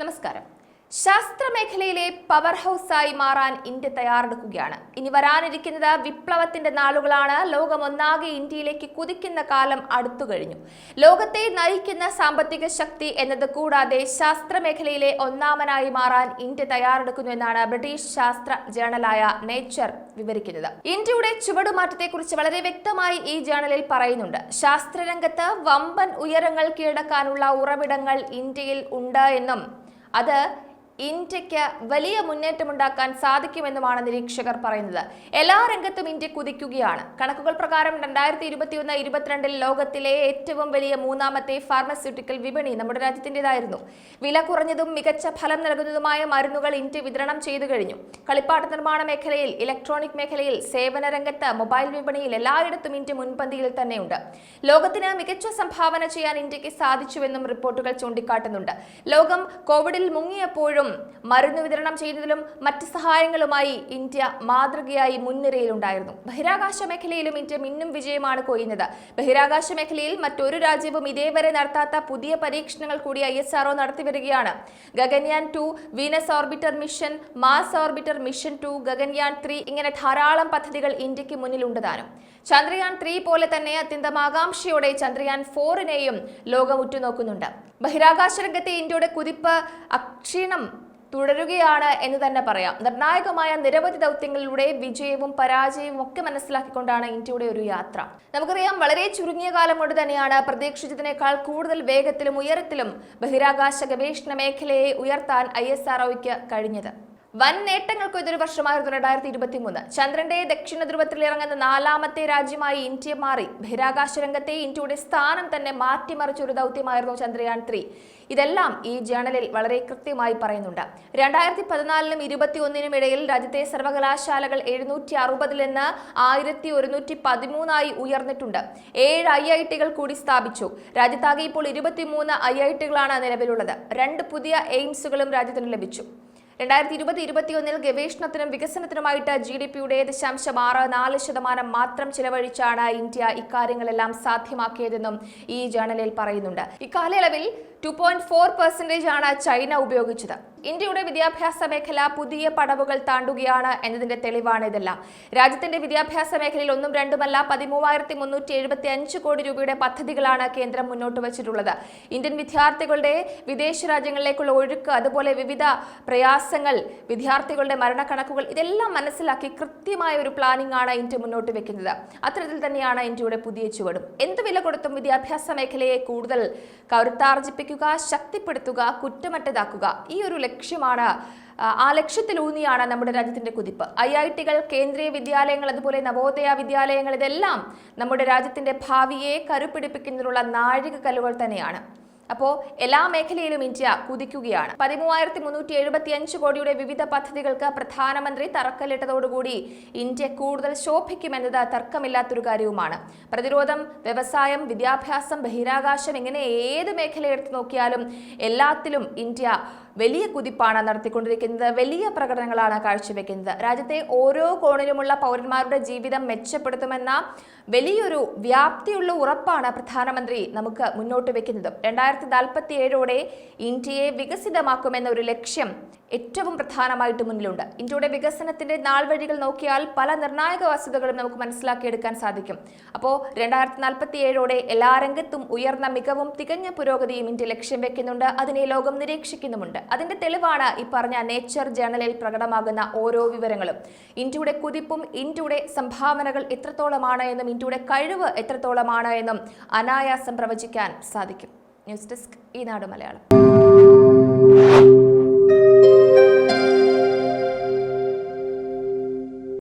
നമസ്കാരം. ശാസ്ത്രമേഖലയിലെ പവർ ഹൗസായി മാറാൻ ഇന്ത്യ തയ്യാറെടുക്കുകയാണ്. ഇനി വരാനിരിക്കുന്നത് വിപ്ലവത്തിന്റെ നാളുകളാണ്. ലോകമൊന്നാകെ ഇന്ത്യയിലേക്ക് കുതിക്കുന്ന കാലം അടുത്തു കഴിഞ്ഞു. ലോകത്തെ നയിക്കുന്ന സാമ്പത്തിക ശക്തി എന്നത് കൂടാതെ ശാസ്ത്രമേഖലയിലെ ഒന്നാമനായി മാറാൻ ഇന്ത്യ തയ്യാറെടുക്കുന്നു എന്നാണ് ബ്രിട്ടീഷ് ശാസ്ത്ര ജേണലായ നേച്ചർ വിവരിക്കുന്നത്. ഇന്ത്യയുടെ ചുവടുമാറ്റത്തെക്കുറിച്ച് വളരെ വ്യക്തമായി ഈ ജേണലിൽ പറയുന്നുണ്ട്. ശാസ്ത്രരംഗത്ത് വമ്പൻ ഉയരങ്ങൾ കീഴടക്കാനുള്ള ഉറവിടങ്ങൾ ഇന്ത്യയിൽ ഉണ്ട് എന്നും അത് ഇന്ത്യക്ക് വലിയ മുന്നേറ്റമുണ്ടാക്കാൻ സാധിക്കുമെന്നുമാണ് നിരീക്ഷകർ പറയുന്നത്. എല്ലാ രംഗത്തും ഇന്ത്യ കുതിക്കുകയാണ്. കണക്കുകൾ പ്രകാരം 2021-22 ലോകത്തിലെ ഏറ്റവും വലിയ മൂന്നാമത്തെ ഫാർമസ്യൂട്ടിക്കൽ വിപണി നമ്മുടെ രാജ്യത്തിൻ്റെതായിരുന്നു. വില കുറഞ്ഞതും മികച്ച ഫലം നൽകുന്നതുമായ മരുന്നുകൾ ഇന്ത്യ വിതരണം ചെയ്തു കഴിഞ്ഞു. കളിപ്പാട്ട നിർമ്മാണ മേഖലയിൽ, ഇലക്ട്രോണിക് മേഖലയിൽ, സേവന രംഗത്ത്, മൊബൈൽ വിപണിയിൽ എല്ലായിടത്തും ഇന്ത്യ മുൻപന്തിയിൽ തന്നെയുണ്ട്. ലോകത്തിന് മികച്ച സംഭാവന ചെയ്യാൻ ഇന്ത്യക്ക് സാധിച്ചുവെന്നും റിപ്പോർട്ടുകൾ ചൂണ്ടിക്കാട്ടുന്നുണ്ട്. ലോകം കോവിഡിൽ മുങ്ങിയപ്പോഴും മരുന്ന് വിതരണം ചെയ്യുന്നതിലും മറ്റ് സഹായങ്ങളുമായി ഇന്ത്യ മാതൃകയായി മുൻനിരയിലുണ്ടായിരുന്നു. ബഹിരാകാശ മേഖലയിലും ഇന്ത്യ മിന്നും വിജയമാണ് കൊയ്യുന്നത്. ബഹിരാകാശ മേഖലയിൽ മറ്റൊരു രാജ്യവും ഇതേവരെ നടത്താത്ത പുതിയ പരീക്ഷണങ്ങൾ കൂടി ISRO നടത്തിവരികയാണ്. Gaganyaan 2, Venus orbiter mission, Mars orbiter mission 2, Gaganyaan 3 ഇങ്ങനെ ധാരാളം പദ്ധതികൾ ഇന്ത്യക്ക് മുന്നിലുണ്ട് താനും. ചന്ദ്രയാൻ 3 പോലെ തന്നെ അത്യന്തം ആകാംക്ഷയോടെ ചന്ദ്രയാൻ 4നെയും ലോകം ഉറ്റുനോക്കുന്നുണ്ട്. ബഹിരാകാശ രംഗത്തെ ഇന്ത്യയുടെ കുതിപ്പ് അക്ഷീണം തുടരുകയാണ് എന്ന് തന്നെ പറയാം. നിർണായകമായ നിരവധി ദൗത്യങ്ങളിലൂടെ വിജയവും പരാജയവും ഒക്കെ മനസ്സിലാക്കിക്കൊണ്ടാണ് ഇന്ത്യയുടെ ഒരു യാത്ര. നമുക്കറിയാം, വളരെ ചുരുങ്ങിയ കാലം കൊണ്ട് തന്നെയാണ് പ്രതീക്ഷിച്ചതിനേക്കാൾ കൂടുതൽ വേഗത്തിലും ഉയരത്തിലും ബഹിരാകാശ ഗവേഷണ മേഖലയെ ഉയർത്താൻ ISROയ്ക്ക് കഴിഞ്ഞത്. വൻ നേട്ടങ്ങൾക്ക് ഇതൊരു വർഷമായിരുന്നു 2023. ചന്ദ്രന്റെ ദക്ഷിണ ധ്രുവത്തിൽ ഇറങ്ങുന്ന 4ാമത്തെ രാജ്യമായി ഇന്ത്യ മാറി. ബഹിരാകാശ രംഗത്തെ ഇന്ത്യയുടെ സ്ഥാനം തന്നെ മാറ്റിമറിച്ച ഒരു ദൗത്യമായിരുന്നു ചന്ദ്രയാൻ 3. ഇതെല്ലാം ഈ ജേണലിൽ വളരെ കൃത്യമായി പറയുന്നുണ്ട്. 2014-നും 2021-നും ഇടയിൽ രാജ്യത്തെ സർവകലാശാലകൾ 760-ൽ നിന്ന് 1113 ഉയർന്നിട്ടുണ്ട്. 7 IIT-കൾ കൂടി സ്ഥാപിച്ചു. രാജ്യത്താകെ ഇപ്പോൾ 23 IIT-കളാണ് നിലവിലുള്ളത്. 2 പുതിയ എയിംസുകളും രാജ്യത്തിന് ലഭിച്ചു. 2020-21 ഗവേഷണത്തിനും വികസനത്തിനുമായിട്ട് GDP-യുടെ 0.64% മാത്രം ചിലവഴിച്ചാണ് ഇന്ത്യ ഇക്കാര്യങ്ങളെല്ലാം സാധ്യമാക്കിയതെന്നും ഈ ജേണലിൽ പറയുന്നുണ്ട്. ഇക്കാലയളവിൽ 2.4% ആണ് ചൈന ഉപയോഗിച്ചത്. ഇന്ത്യയുടെ വിദ്യാഭ്യാസ മേഖല പുതിയ പടവുകൾ താണ്ടുകയാണ് എന്നതിന്റെ തെളിവാണ് ഇതെല്ലാം. രാജ്യത്തിന്റെ വിദ്യാഭ്യാസ മേഖലയിൽ ഒന്നും രണ്ടുമല്ല 13,375 കോടി രൂപയുടെ പദ്ധതികളാണ് കേന്ദ്രം മുന്നോട്ട് വച്ചിട്ടുള്ളത്. ഇന്ത്യൻ വിദ്യാർത്ഥികളുടെ വിദേശ രാജ്യങ്ങളിലേക്കുള്ള ഒഴുക്ക്, അതുപോലെ വിവിധ പ്രയാസങ്ങൾ, വിദ്യാർത്ഥികളുടെ മരണക്കണക്കുകൾ ഇതെല്ലാം മനസ്സിലാക്കി കൃത്യമായ ഒരു പ്ലാനിംഗ് ആണ് ഇന്ത്യ മുന്നോട്ട് വെക്കുന്നത്. അത്തരത്തിൽ തന്നെയാണ് ഇന്ത്യയുടെ പുതിയ ചുവടും. എന്ത് വില കൊടുത്തും വിദ്യാഭ്യാസ മേഖലയെ കൂടുതൽ കരുത്താർജിപ്പിക്കുക, ശക്തിപ്പെടുത്തുക, കുറ്റമറ്റതാക്കുക, ഈ ഒരു ലക്ഷ്യമാണ്. ആ ലക്ഷ്യത്തിലൂന്നിയാണ് നമ്മുടെ രാജ്യത്തിന്റെ കുതിപ്പ്. IIT-കൾ, കേന്ദ്രീയ വിദ്യാലയങ്ങൾ, അതുപോലെ നവോദയ വിദ്യാലയങ്ങൾ ഇതെല്ലാം നമ്മുടെ രാജ്യത്തിന്റെ ഭാവിയെ കരുപിടിപ്പിക്കുന്നതിനുള്ള നാഴികക്കല്ലുകൾ തന്നെയാണ്. അപ്പോൾ എല്ലാ മേഖലയിലും ഇന്ത്യ കുതിക്കുകയാണ്. 13,375 കോടിയുടെ വിവിധ പദ്ധതികൾക്ക് പ്രധാനമന്ത്രി തറക്കല്ലിട്ടതോടുകൂടി ഇന്ത്യ കൂടുതൽ ശോഭിക്കുമെന്നത് തർക്കമില്ലാത്തൊരു കാര്യവുമാണ്. പ്രതിരോധം, വ്യവസായം, വിദ്യാഭ്യാസം, ബഹിരാകാശം ഇങ്ങനെ ഏത് മേഖല എടുത്തു നോക്കിയാലും എല്ലാത്തിലും ഇന്ത്യ വലിയ കുതിപ്പാണ് നടത്തിക്കൊണ്ടിരിക്കുന്നത്. വലിയ പ്രകടനങ്ങളാണ് കാഴ്ചവെക്കുന്നത്. രാജ്യത്തെ ഓരോ കോണിലുമുള്ള പൗരന്മാരുടെ ജീവിതം മെച്ചപ്പെടുത്തുമെന്ന വലിയൊരു വ്യാപ്തിയുള്ള ഉറപ്പാണ് പ്രധാനമന്ത്രി നമുക്ക് മുന്നോട്ട് വെക്കുന്നത്. 2047-ഓടെ ഇന്ത്യയെ വികസിതമാക്കുമെന്ന ഒരു ലക്ഷ്യം ഏറ്റവും പ്രധാനമായിട്ട് മുന്നിലുണ്ട്. ഇന്ത്യയുടെ വികസനത്തിന്റെ നാൾവഴികൾ നോക്കിയാൽ പല നിർണായക വസ്തുതകളും നമുക്ക് മനസ്സിലാക്കിയെടുക്കാൻ സാധിക്കും. അപ്പോൾ 2047-ഓടെ എല്ലാ രംഗത്തും ഉയർന്ന മികവും തികഞ്ഞ പുരോഗതിയും ഇന്ത്യ ലക്ഷ്യം വെക്കുന്നുണ്ട്. അതിനെ ലോകം നിരീക്ഷിക്കുന്നുമുണ്ട്. അതിന്റെ തെളിവാണ് ഈ പറഞ്ഞ നേച്ചർ ജേണലിൽ പ്രകടമാകുന്ന ഓരോ വിവരങ്ങളും. ഇന്ത്യയുടെ കുതിപ്പും ഇന്ത്യയുടെ സംഭാവനകൾ എത്രത്തോളമാണ് എന്നും ഇന്ത്യയുടെ കഴിവ് എത്രത്തോളമാണ് എന്നും അനായാസം പ്രവചിക്കാൻ സാധിക്കും. ന്യൂസ് ഡെസ്ക്, ഈനാട് മലയാളം.